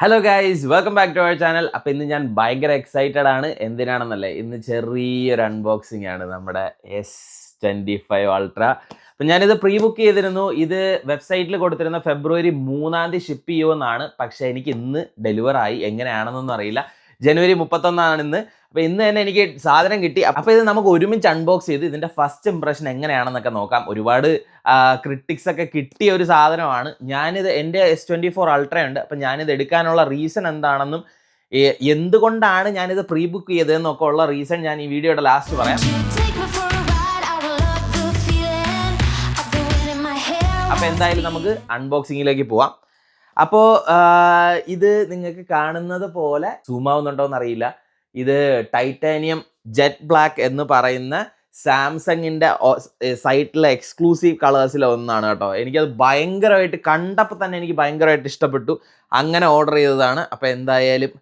Hello guys, welcome back to our channel. അപ്പോൾ ഇന്ന് ഞാൻ ഭയങ്കര എക്സൈറ്റഡ് ആണ്. എന്തിനാണെന്നല്ലേ, ഇന്ന് ചെറിയൊരു അൺബോക്സിംഗ് ആണ് നമ്മുടെ S25 അൾട്ര. അപ്പം ഞാനിത് പ്രീ ബുക്ക് ചെയ്തിരുന്നു. ഇത് വെബ്സൈറ്റിൽ കൊടുത്തിരുന്ന ഫെബ്രുവരി 3 ഷിപ്പ് ചെയ്യുമെന്നാണ്. പക്ഷേ എനിക്ക് ഇന്ന് ഡെലിവർ ആയി. എങ്ങനെയാണെന്നൊന്നും അറിയില്ല. ജനുവരി 31 ഇന്ന്. അപ്പോൾ ഇന്ന് തന്നെ എനിക്ക് സാധനം കിട്ടി. അപ്പോൾ ഇത് നമുക്ക് ഒരുമിച്ച് അൺബോക്സ് ചെയ്ത് ഇതിൻ്റെ ഫസ്റ്റ് ഇംപ്രഷൻ എങ്ങനെയാണെന്നൊക്കെ നോക്കാം. ഒരുപാട് ക്രിട്ടിക്സ് ഒക്കെ കിട്ടിയ ഒരു സാധനമാണ്. ഞാനിത് എൻ്റെ S24 അൾട്ര ഉണ്ട്. അപ്പം ഞാനിത് എടുക്കാനുള്ള റീസൺ എന്താണെന്നും എന്തുകൊണ്ടാണ് ഞാനിത് പ്രീ ബുക്ക് ചെയ്തതെന്നൊക്കെ ഉള്ള റീസൺ ഞാൻ ഈ വീഡിയോയുടെ ലാസ്റ്റ് പറയാം. അപ്പോൾ എന്തായാലും നമുക്ക് അൺബോക്സിങ്ങിലേക്ക് പോവാം. അപ്പോൾ ഇത് നിങ്ങൾക്ക് കാണുന്നത് പോലെ സൂം ആവുന്നുണ്ടോ എന്നറിയില്ല. ഇത് ടൈറ്റാനിയം ജെറ്റ് ബ്ലാക്ക് എന്ന് പറയുന്ന സാംസങ്ങിൻ്റെ സൈറ്റിലെ എക്സ്ക്ലൂസീവ് കളേഴ്സിലെ ഒന്നാണ് കേട്ടോ. എനിക്കത് ഭയങ്കരമായിട്ട് കണ്ടപ്പോൾ തന്നെ എനിക്ക് ഭയങ്കരമായിട്ട് ഇഷ്ടപ്പെട്ടു. അങ്ങനെ ഓർഡർ ചെയ്തതാണ്. അപ്പോൾ എന്തായാലും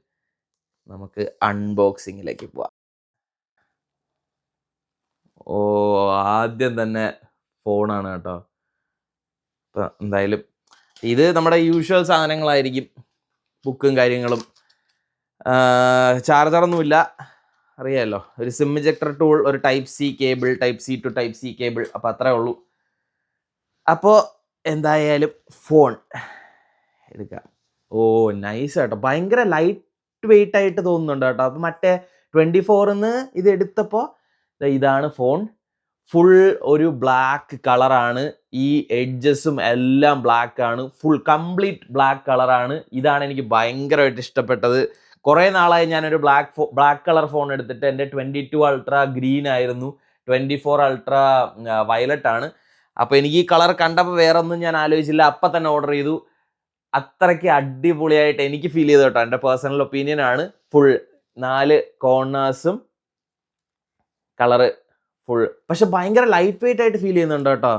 നമുക്ക് അൺബോക്സിങ്ങിലേക്ക് പോവാം. ആദ്യം തന്നെ ഫോണാണ് കേട്ടോ. അപ്പോൾ എന്തായാലും ഇത് നമ്മുടെ യൂഷ്വൽ സാധനങ്ങളായിരിക്കും, ബുക്കും കാര്യങ്ങളും. ചാർജറൊന്നുമില്ല, അറിയാമല്ലോ. ഒരു സിം ഇജക്ടർ ടൂൾ, ഒരു type C cable, type C to type C cable. അപ്പോൾ അത്രേ ഉള്ളൂ. അപ്പോൾ എന്തായാലും ഫോൺ എടുക്കാം. നൈസ് കേട്ടോ, ഭയങ്കര ലൈറ്റ് വെയിറ്റ് ആയിട്ട് തോന്നുന്നുണ്ട് കേട്ടോ. അപ്പോൾ മറ്റേ 24 ഇത് എടുത്തപ്പോൾ ഇതാണ് ഫോൺ. ഫുൾ ഒരു ബ്ലാക്ക് കളറാണ്. ഈ എഡ്ജസും എല്ലാം ബ്ലാക്ക് ആണ്. ഫുൾ കംപ്ലീറ്റ് ബ്ലാക്ക് കളറാണ്. ഇതാണ് എനിക്ക് ഭയങ്കരമായിട്ട് ഇഷ്ടപ്പെട്ടത്. കുറേ നാളായി ഞാനൊരു ബ്ലാക്ക് കളർ ഫോൺ എടുത്തിട്ട്. എൻ്റെ 22 അൾട്ര ഗ്രീൻ ആയിരുന്നു, 24 അൾട്ര വയലറ്റ് ആണ്. അപ്പോൾ എനിക്ക് ഈ കളർ കണ്ടപ്പോൾ വേറെ ഒന്നും ഞാൻ ആലോചിച്ചില്ല, അപ്പം തന്നെ ഓർഡർ ചെയ്തു. അത്രയ്ക്ക് അടിപൊളിയായിട്ട് എനിക്ക് ഫീൽ ചെയ്തു കേട്ടോ. എൻ്റെ പേഴ്സണൽ ഒപ്പീനിയൻ ആണ്. ഫുൾ 4 കോർണേഴ്സും കളറ് ഫുൾ, പക്ഷെ ഭയങ്കര ലൈറ്റ് വെയിറ്റ് ആയിട്ട് ഫീൽ ചെയ്യുന്നുണ്ട് കേട്ടോ.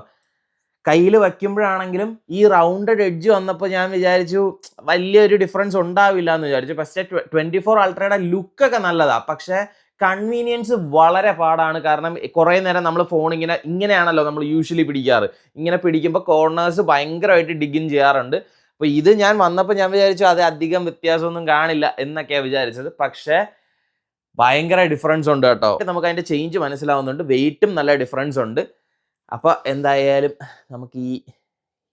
കയ്യിൽ വയ്ക്കുമ്പോഴാണെങ്കിലും ഈ റൗണ്ടഡ് എഡ്ജ് വന്നപ്പോൾ ഞാൻ വിചാരിച്ചു വലിയൊരു ഡിഫറൻസ് ഉണ്ടാവില്ല എന്ന് വിചാരിച്ചു. പക്ഷേ 24 അൾട്രയുടെ ലുക്കൊക്കെ നല്ലതാണ്, പക്ഷേ കൺവീനിയൻസ് വളരെ പാടാണ്. കാരണം കുറേ നേരം നമ്മൾ ഫോൺ ഇങ്ങനെയാണല്ലോ നമ്മൾ യൂഷ്വലി പിടിക്കാറ്. ഇങ്ങനെ പിടിക്കുമ്പോൾ കോർണേഴ്സ് ഭയങ്കരമായിട്ട് ഡിഗിൻ ചെയ്യാറുണ്ട്. അപ്പോൾ ഇത് ഞാൻ വന്നപ്പോൾ ഞാൻ വിചാരിച്ചു അത് അധികം വ്യത്യാസമൊന്നും കാണില്ല എന്നൊക്കെയാണ് വിചാരിച്ചത്. പക്ഷേ ഭയങ്കര ഡിഫറൻസ് ഉണ്ട് കേട്ടോ. നമുക്ക് അതിൻ്റെ ചേഞ്ച് മനസ്സിലാവുന്നുണ്ട്. വെയിറ്റും നല്ല ഡിഫറൻസ് ഉണ്ട്. അപ്പോൾ എന്തായാലും നമുക്ക്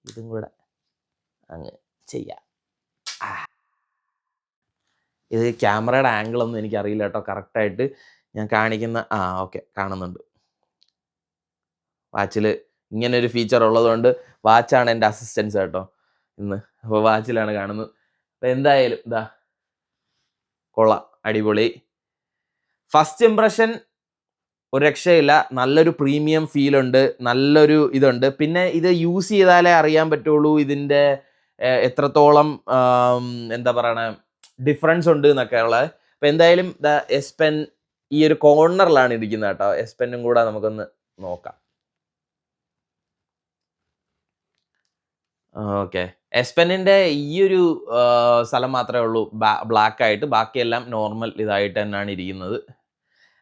ഇതും കൂടെ അങ്ങ് ചെയ്യാം. ഇത് ക്യാമറയുടെ ആംഗിളൊന്നും എനിക്കറിയില്ല കേട്ടോ കറക്റ്റായിട്ട്. ഞാൻ കാണിക്കുന്ന ഓക്കെ, കാണുന്നുണ്ട്. വാച്ചിൽ ഇങ്ങനൊരു ഫീച്ചർ ഉള്ളതുകൊണ്ട് വാച്ചാണ് എൻ്റെ അസിസ്റ്റൻസ് കേട്ടോ ഇന്ന്. അപ്പോൾ വാച്ചിലാണ് കാണുന്നത്. അപ്പോൾ എന്തായാലും ഇതാ കൊള്ളാം, അടിപൊളി. ഫസ്റ്റ് ഇംപ്രഷൻ ഒരു രക്ഷയില്ല. നല്ലൊരു പ്രീമിയം ഫീലുണ്ട്, നല്ലൊരു ഇതുണ്ട്. പിന്നെ ഇത് യൂസ് ചെയ്താലേ അറിയാൻ പറ്റുള്ളൂ ഇതിൻ്റെ എത്രത്തോളം എന്താ പറയണ ഡിഫറൻസ് ഉണ്ട് എന്നൊക്കെ ഉള്ളത്. അപ്പോൾ എന്തായാലും എസ് പെൻ ഈ ഒരു കോർണറിലാണ് ഇരിക്കുന്നത് കേട്ടോ. എസ് പെന്നും കൂടെ നമുക്കൊന്ന് നോക്കാം. ഓക്കെ, എസ് പെന്നിൻ്റെ ഈ ഒരു സ്ഥലം മാത്രമേ ഉള്ളൂ ബ്ലാക്ക് ആയിട്ട്, ബാക്കിയെല്ലാം നോർമൽ ഇതായിട്ട് തന്നെയാണ് ഇരിക്കുന്നത്.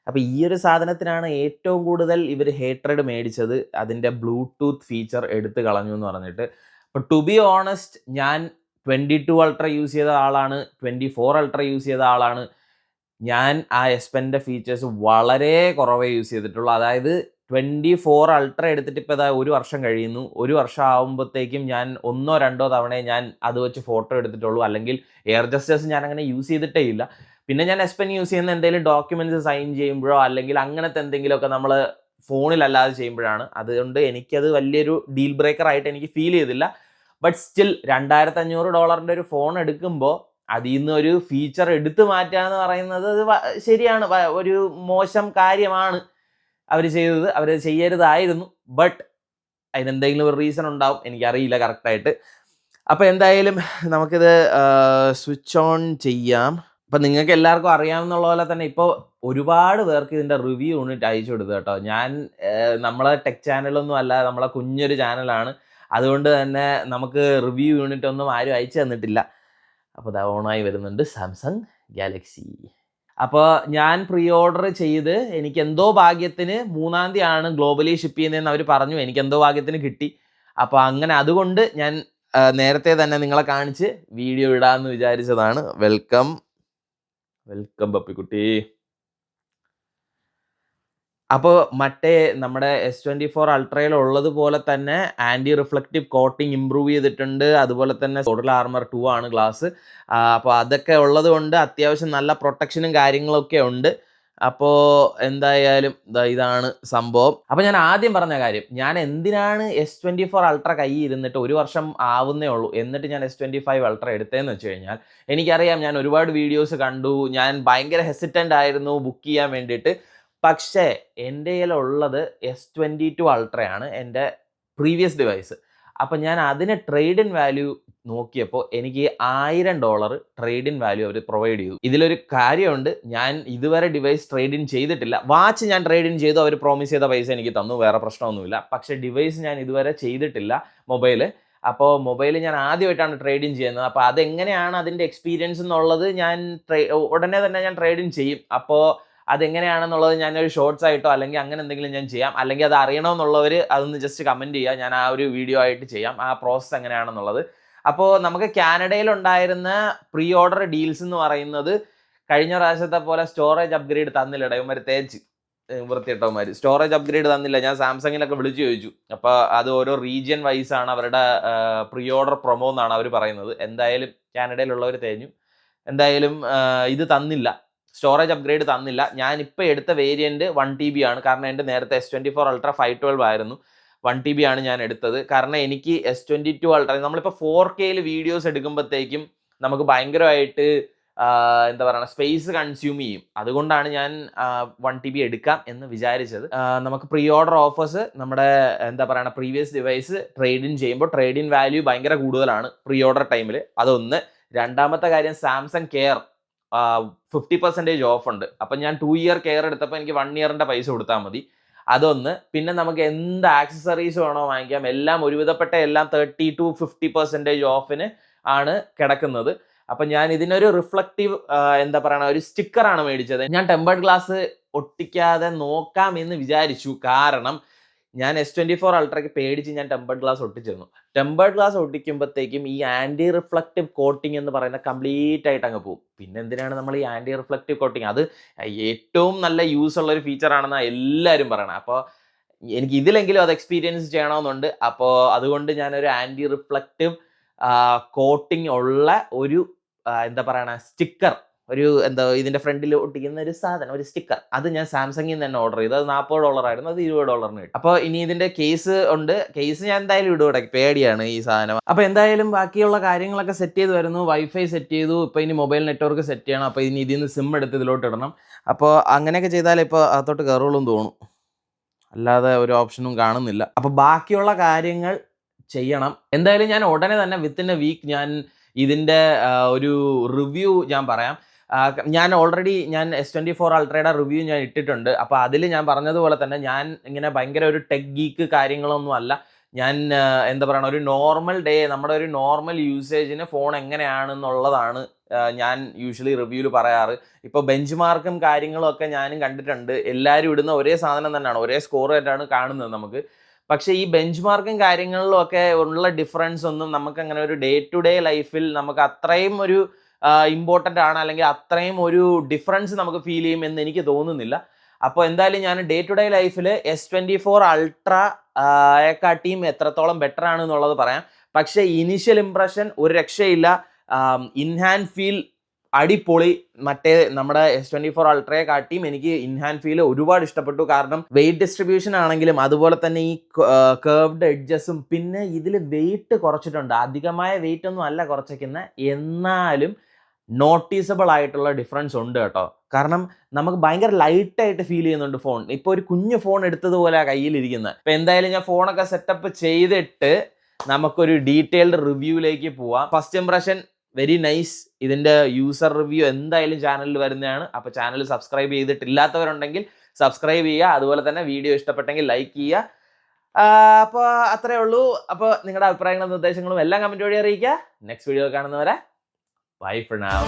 അപ്പോൾ ഈ ഒരു സാധനത്തിനാണ് ഏറ്റവും കൂടുതൽ ഇവർ ഹേട്രഡ് മേടിച്ചത്, അതിൻ്റെ ബ്ലൂടൂത്ത് ഫീച്ചർ എടുത്ത് കളഞ്ഞു എന്ന് പറഞ്ഞിട്ട്. അപ്പോൾ ടു ബി ഓണസ്റ്റ്, ഞാൻ 22 അൾട്ര യൂസ് ചെയ്ത ആളാണ്, 24 അൾട്ര യൂസ് ചെയ്ത ആളാണ്. ഞാൻ ആ എസ് പെൻ്റെ ഫീച്ചേഴ്സ് വളരെ കുറവേ യൂസ് ചെയ്തിട്ടുള്ളൂ. അതായത് 24 അൾട്ര എടുത്തിട്ട് ഇപ്പോൾ ഇതാ 1 വർഷം കഴിയുന്നു. 1 വർഷം ആകുമ്പോഴത്തേക്കും ഞാൻ 1-2 തവണയെ ഞാൻ അത് വെച്ച് ഫോട്ടോ എടുത്തിട്ടുള്ളൂ. അല്ലെങ്കിൽ എയർ ജസ്റ്റേഴ്സ് ഞാൻ അങ്ങനെ യൂസ് ചെയ്തിട്ടേ ഇല്ല. പിന്നെ ഞാൻ എസ് പെൻ യൂസ് ചെയ്യുന്ന എന്തെങ്കിലും ഡോക്യുമെൻറ്റ്സ് സൈൻ ചെയ്യുമ്പോഴോ അല്ലെങ്കിൽ അങ്ങനത്തെ എന്തെങ്കിലുമൊക്കെ നമ്മൾ ഫോണിലല്ലാതെ ചെയ്യുമ്പോഴാണ്. അതുകൊണ്ട് എനിക്കത് വലിയൊരു ഡീൽ ബ്രേക്കർ ആയിട്ട് എനിക്ക് ഫീൽ ചെയ്തില്ല. ബട്ട് സ്റ്റിൽ $2500 ഒരു ഫോൺ എടുക്കുമ്പോൾ അതിൽ നിന്ന് ഒരു ഫീച്ചർ എടുത്തു മാറ്റുക എന്ന് പറയുന്നത് ശരിയാണ്, ഒരു മോശം കാര്യമാണ് അവർ ചെയ്തത്. അവർ ചെയ്യരുതായിരുന്നു. ബട്ട് അതിനെന്തെങ്കിലും ഒരു റീസൺ ഉണ്ടാവും, എനിക്കറിയില്ല കറക്റ്റായിട്ട്. അപ്പോൾ എന്തായാലും നമുക്കിത് സ്വിച്ച് ഓൺ ചെയ്യാം. അപ്പം നിങ്ങൾക്ക് എല്ലാവർക്കും അറിയാമെന്നുള്ള പോലെ തന്നെ ഇപ്പോൾ ഒരുപാട് പേർക്ക് ഇതിൻ്റെ റിവ്യൂ യൂണിറ്റ് അയച്ചു കൊടുത്തു കേട്ടോ. ഞാൻ നമ്മളെ ടെക് ചാനലൊന്നും അല്ല, നമ്മളെ കുഞ്ഞൊരു ചാനലാണ്. അതുകൊണ്ട് തന്നെ നമുക്ക് റിവ്യൂ യൂണിറ്റ് ഒന്നും ആരും അയച്ചു തന്നിട്ടില്ല. അപ്പോൾ അത് ഓണായി വരുന്നുണ്ട് സാംസങ് ഗാലക്സി. അപ്പോൾ ഞാൻ പ്രീ ഓർഡർ ചെയ്ത് എനിക്ക് എന്തോ ഭാഗ്യത്തിന് 3 ഗ്ലോബലി ഷിപ്പ് ചെയ്യുന്നതെന്ന് അവർ പറഞ്ഞു. എനിക്ക് എന്തോ ഭാഗ്യത്തിന് കിട്ടി. അപ്പോൾ അങ്ങനെ അതുകൊണ്ട് ഞാൻ നേരത്തെ തന്നെ നിങ്ങളെ കാണിച്ച് വീഡിയോ ഇടാമെന്ന് വിചാരിച്ചതാണ്. വെൽക്കം പപ്പിക്കുട്ടി. അപ്പോൾ മറ്റേ നമ്മുടെ S24 അൾട്രയിൽ ഉള്ളതുപോലെ തന്നെ ആൻറ്റി റിഫ്ലക്റ്റീവ് കോട്ടിങ് ഇമ്പ്രൂവ് ചെയ്തിട്ടുണ്ട്. അതുപോലെ തന്നെ ടോട്ടൽ ആർമർ 2 ആണ് ഗ്ലാസ്. അപ്പോൾ അതൊക്കെ ഉള്ളത് കൊണ്ട് അത്യാവശ്യം നല്ല പ്രൊട്ടക്ഷനും കാര്യങ്ങളൊക്കെ ഉണ്ട്. അപ്പോൾ എന്തായാലും ഇതാണ് സംഭവം. അപ്പോൾ ഞാൻ ആദ്യം പറഞ്ഞ കാര്യം, ഞാൻ എന്തിനാണ് S24 അൾട്ര കയ്യിൽ ഇരുന്നിട്ട് 1 വർഷം ആവുന്നേ ഉള്ളൂ എന്നിട്ട് ഞാൻ S25 അൾട്ര എടുത്തതെന്ന് വെച്ച് കഴിഞ്ഞാൽ, എനിക്കറിയാം ഞാൻ ഒരുപാട് വീഡിയോസ് കണ്ടു, ഞാൻ ഭയങ്കര ഹെസിറ്റൻ്റ് ആയിരുന്നു ബുക്ക് ചെയ്യാൻ വേണ്ടിയിട്ട്. പക്ഷേ എൻ്റെ കയ്യിലുള്ളത് S22 അൾട്രയാണ്, എൻ്റെ പ്രീവിയസ് ഡിവൈസ്. അപ്പം ഞാൻ അതിന് ട്രേഡ് ഇൻ വാല്യൂ നോക്കിയപ്പോൾ എനിക്ക് $1000 ട്രേഡ് ഇൻ വാല്യൂ അവർ പ്രൊവൈഡ് ചെയ്തു. ഇതിലൊരു കാര്യമുണ്ട്, ഞാൻ ഇതുവരെ ഡിവൈസ് ട്രേഡ് ഇൻ ചെയ്തിട്ടില്ല. വാച്ച് ഞാൻ ട്രേഡ് ഇൻ ചെയ്തു, അവർ പ്രോമിസ് ചെയ്ത പൈസ എനിക്ക് തന്നു, വേറെ പ്രശ്നമൊന്നുമില്ല. പക്ഷേ ഡിവൈസ് ഞാൻ ഇതുവരെ ചെയ്തിട്ടില്ല, മൊബൈൽ. അപ്പോൾ മൊബൈൽ ഞാൻ ആദ്യമായിട്ടാണ് ട്രേഡ് ഇൻ ചെയ്യുന്നത്. അപ്പോൾ അതെങ്ങനെയാണ് അതിൻ്റെ എക്സ്പീരിയൻസ് എന്നുള്ളത് ഞാൻ ഉടനെ തന്നെ ഞാൻ ട്രേഡ് ഇൻ ചെയ്യും. അപ്പോൾ അതെങ്ങനെയാണെന്നുള്ളത് ഞാനൊരു ഷോർട്സ് ആയിട്ടോ അല്ലെങ്കിൽ അങ്ങനെ എന്തെങ്കിലും ഞാൻ ചെയ്യാം. അല്ലെങ്കിൽ അത് അറിയണമെന്നുള്ളവർ അതൊന്ന് ജസ്റ്റ് കമൻറ്റ് ചെയ്യുക, ഞാൻ ആ ഒരു വീഡിയോ ആയിട്ട് ചെയ്യാം ആ പ്രോസസ്സ് എങ്ങനെയാണെന്നുള്ളത്. അപ്പോൾ നമുക്ക് കാനഡയിലുണ്ടായിരുന്ന പ്രീ ഓർഡർ ഡീൽസ് എന്ന് പറയുന്നത് കഴിഞ്ഞ പ്രാവശ്യത്തെ പോലെ സ്റ്റോറേജ് അപ്ഗ്രേഡ് തന്നില്ല. ഇവന്മാർ തേച്ച് വൃത്തിയിട്ടവന്മാർ സ്റ്റോറേജ് അപ്ഗ്രേഡ് തന്നില്ല. ഞാൻ സാംസങ്ങിലൊക്കെ വിളിച്ചു ചോദിച്ചു. അപ്പോൾ അത് ഓരോ റീജിയൻ വൈസ് ആണ് അവരുടെ പ്രീ ഓർഡർ പ്രൊമോ എന്നാണ് അവർ പറയുന്നത്. എന്തായാലും കാനഡയിലുള്ളവർ തേഞ്ഞു. എന്തായാലും ഇത് തന്നില്ല, സ്റ്റോറേജ് അപ്ഗ്രേഡ് തന്നില്ല. ഞാനിപ്പോൾ എടുത്ത വേരിയൻറ്റ് 1 TB ആണ്. കാരണം എൻ്റെ നേരത്തെ S24 അൾട്ര 512 ആയിരുന്നു, 1 TB ആണ് ഞാൻ എടുത്തത്. കാരണം എനിക്ക് S22 അൾട്ര നമ്മളിപ്പോൾ 4Kയിൽ വീഡിയോസ് എടുക്കുമ്പോഴത്തേക്കും നമുക്ക് ഭയങ്കരമായിട്ട് എന്താ പറയുക സ്പേസ് കൺസ്യൂം ചെയ്യും. അതുകൊണ്ടാണ് ഞാൻ 1 TB എടുക്കാം എന്ന് വിചാരിച്ചത്. നമുക്ക് പ്രീ ഓർഡർ ഓഫേഴ്സ് നമ്മുടെ എന്താ പറയുക പ്രീവിയസ് ഡിവൈസ് ട്രേഡ് ഇൻ ചെയ്യുമ്പോൾ ട്രേഡ് ഇൻ വാല്യൂ ഭയങ്കര കൂടുതലാണ് പ്രീ ഓർഡർ ടൈമിൽ. അതൊന്ന്. രണ്ടാമത്തെ കാര്യം, സാംസങ് കെയർ 50% ഓഫ് ഉണ്ട്. അപ്പം ഞാൻ 2 ഇയർ കെയർ എടുത്തപ്പോൾ എനിക്ക് 1 ഇയറിൻ്റെ പൈസ കൊടുത്താൽ മതി. അതൊന്ന്. പിന്നെ നമുക്ക് എന്ത് ആക്സസറീസ് വേണോ വാങ്ങിക്കാം, എല്ലാം ഒരുവിധപ്പെട്ട എല്ലാം 30 to 50% ഓഫിന് ആണ് കിടക്കുന്നത്. അപ്പം ഞാൻ ഇതിനൊരു റിഫ്ലക്റ്റീവ് എന്താ പറയുക ഒരു സ്റ്റിക്കറാണ് മേടിച്ചത്. ഞാൻ ടെമ്പേർഡ് ഗ്ലാസ് ഒട്ടിക്കാതെ നോക്കാം എന്ന് വിചാരിച്ചു. കാരണം ഞാൻ S24 അൾട്രയ്ക്ക് പേടിച്ച് ഞാൻ ടെമ്പേർഡ് ഗ്ലാസ് ഒട്ടിച്ചിരുന്നു. ടെമ്പേർഡ് ഗ്ലാസ് ഒട്ടിക്കുമ്പോഴത്തേക്കും ഈ ആൻറ്റി റിഫ്ലക്റ്റീവ് കോട്ടിംഗ് എന്ന് പറയുന്ന കംപ്ലീറ്റ് ആയിട്ട് അങ്ങ് പോകും. പിന്നെ എന്തിനാണ് നമ്മൾ ഈ ആൻറ്റി റിഫ്ലക്റ്റീവ് കോട്ടിങ്? അത് ഏറ്റവും നല്ല യൂസ് ഉള്ളൊരു ഫീച്ചറാണെന്നാണ് എല്ലാവരും പറയണത്. അപ്പോൾ എനിക്ക് ഇതിലെങ്കിലും അത് എക്സ്പീരിയൻസ് ചെയ്യണമെന്നുണ്ട്. അപ്പോൾ അതുകൊണ്ട് ഞാനൊരു ആൻറ്റി റിഫ്ലക്റ്റീവ് കോട്ടിംഗ് ഉള്ള ഒരു എന്താ പറയണ സ്റ്റിക്കർ, ഒരു എന്താ ഇതിൻ്റെ ഫ്രണ്ടിൽ ഒട്ടിക്കുന്ന ഒരു സാധനം, ഒരു സ്റ്റിക്കർ, അത് ഞാൻ സാംസങ്ങിൽ നിന്ന് തന്നെ ഓർഡർ ചെയ്തു. അത് $40 ആയിരുന്നു, അത് $20 കിട്ടും. അപ്പോൾ ഇനി ഇതിൻ്റെ കേസ് ഉണ്ട്. കേസ് ഞാൻ എന്തായാലും ഇടൂടെ, പേടിയാണ് ഈ സാധനം. അപ്പോൾ എന്തായാലും ബാക്കിയുള്ള കാര്യങ്ങളൊക്കെ സെറ്റ് ചെയ്ത് വരുന്നു. വൈഫൈ സെറ്റ് ചെയ്തു. ഇപ്പോൾ ഇനി മൊബൈൽ നെറ്റ്വർക്ക് സെറ്റ് ചെയ്യണം. അപ്പോൾ ഇനി ഇതിൽ നിന്ന് സിം എടുത്ത് ഇതിലോട്ട് ഇടണം. അപ്പോൾ അങ്ങനെയൊക്കെ ചെയ്താലേ ഇപ്പോൾ അകത്തോട്ട് കയറുള്ളൂ എന്ന് തോന്നും, അല്ലാതെ ഒരു ഓപ്ഷനും കാണുന്നില്ല. അപ്പോൾ ബാക്കിയുള്ള കാര്യങ്ങൾ ചെയ്യണം. എന്തായാലും ഞാൻ ഉടനെ തന്നെ വിത്തിൻ എ വീക്ക് ഞാൻ ഇതിൻ്റെ ഒരു റിവ്യൂ ഞാൻ പറയാം. ഞാൻ ഓൾറെഡി S24 അൾട്രയുടെ റിവ്യൂ ഞാൻ ഇട്ടിട്ടുണ്ട്. അപ്പോൾ അതിൽ ഞാൻ പറഞ്ഞതുപോലെ തന്നെ ഞാൻ ഇങ്ങനെ ഭയങ്കര ഒരു ടെക് ഗീക്ക് കാര്യങ്ങളൊന്നും അല്ല. ഞാൻ എന്താ പറയുക ഒരു നോർമൽ ഡേ, നമ്മുടെ ഒരു നോർമൽ യൂസേജിന് ഫോൺ എങ്ങനെയാണെന്നുള്ളതാണ് ഞാൻ യൂഷ്വലി റിവ്യൂവിൽ പറയാറ്. ഇപ്പോൾ ബെഞ്ച് മാർക്കും കാര്യങ്ങളും ഒക്കെ ഞാനും കണ്ടിട്ടുണ്ട്. എല്ലാവരും ഇടുന്ന ഒരേ സാധനം തന്നെയാണ്, ഒരേ സ്കോർ ആയിട്ടാണ് കാണുന്നത് നമുക്ക്. പക്ഷേ ഈ ബെഞ്ച് മാർക്കും കാര്യങ്ങളിലും ഒക്കെ ഉള്ള ഡിഫറൻസ് ഒന്നും നമുക്ക് അങ്ങനെ ഒരു ഡേ ടു ഡേ ലൈഫിൽ നമുക്ക് അത്രയും ഒരു ഇമ്പോർട്ടൻ്റ് ആണ്, അല്ലെങ്കിൽ അത്രയും ഒരു ഡിഫറൻസ് നമുക്ക് ഫീൽ ചെയ്യുമെന്ന് എനിക്ക് തോന്നുന്നില്ല. അപ്പോൾ എന്തായാലും ഞാൻ ഡേ ടു ഡേ ലൈഫിൽ S24 അൾട്രയെക്കാട്ടിയും എത്രത്തോളം ബെറ്റർ ആണ് എന്നുള്ളത് പറയാം. പക്ഷേ ഇനീഷ്യൽ ഇംപ്രഷൻ ഒരു രക്ഷയില്ല. ഇൻഹാൻഡ് ഫീൽ അടിപൊളി. മറ്റേ നമ്മുടെ S24 അൾട്രയെക്കാട്ടിയും എനിക്ക് ഇൻഹാൻഡ് ഫീൽ ഒരുപാട് ഇഷ്ടപ്പെട്ടു. കാരണം വെയിറ്റ് ഡിസ്ട്രിബ്യൂഷൻ ആണെങ്കിലും അതുപോലെ തന്നെ ഈ കർവ്ഡ് എഡ്ജസും, പിന്നെ ഇതിൽ വെയിറ്റ് കുറച്ചിട്ടുണ്ട്. അധികമായ വെയിറ്റ് ഒന്നും അല്ല കുറച്ചിരിക്കുന്നത്, എന്നാലും നോട്ടീസബിൾ ആയിട്ടുള്ള ഡിഫറൻസ് ഉണ്ട് കേട്ടോ. കാരണം നമുക്ക് ഭയങ്കര ലൈറ്റായിട്ട് ഫീൽ ചെയ്യുന്നുണ്ട് ഫോൺ. ഇപ്പോൾ ഒരു കുഞ്ഞു ഫോൺ എടുത്തതുപോലെ കയ്യിലിരിക്കുന്നത്. അപ്പോൾ എന്തായാലും ഞാൻ ഫോണൊക്കെ സെറ്റപ്പ് ചെയ്തിട്ട് നമുക്കൊരു ഡീറ്റെയിൽഡ് റിവ്യൂവിലേക്ക് പോവാം. First impression very nice. ഇതിൻ്റെ യൂസർ റിവ്യൂ എന്തായാലും ചാനലിൽ വരുന്നതാണ്. അപ്പോൾ ചാനൽ സബ്സ്ക്രൈബ് ചെയ്തിട്ടില്ലാത്തവരുണ്ടെങ്കിൽ സബ്സ്ക്രൈബ് ചെയ്യുക. അതുപോലെ തന്നെ വീഡിയോ ഇഷ്ടപ്പെട്ടെങ്കിൽ ലൈക്ക് ചെയ്യുക. അപ്പോൾ അത്രയേ ഉള്ളൂ. അപ്പോൾ നിങ്ങളുടെ അഭിപ്രായങ്ങളും നിർദ്ദേശങ്ങളും എല്ലാം കമൻറ്റ് വഴി അറിയിക്കുക. നെക്സ്റ്റ് വീഡിയോ കാണുന്നവരെ ബൈ ഫോർ നൗ.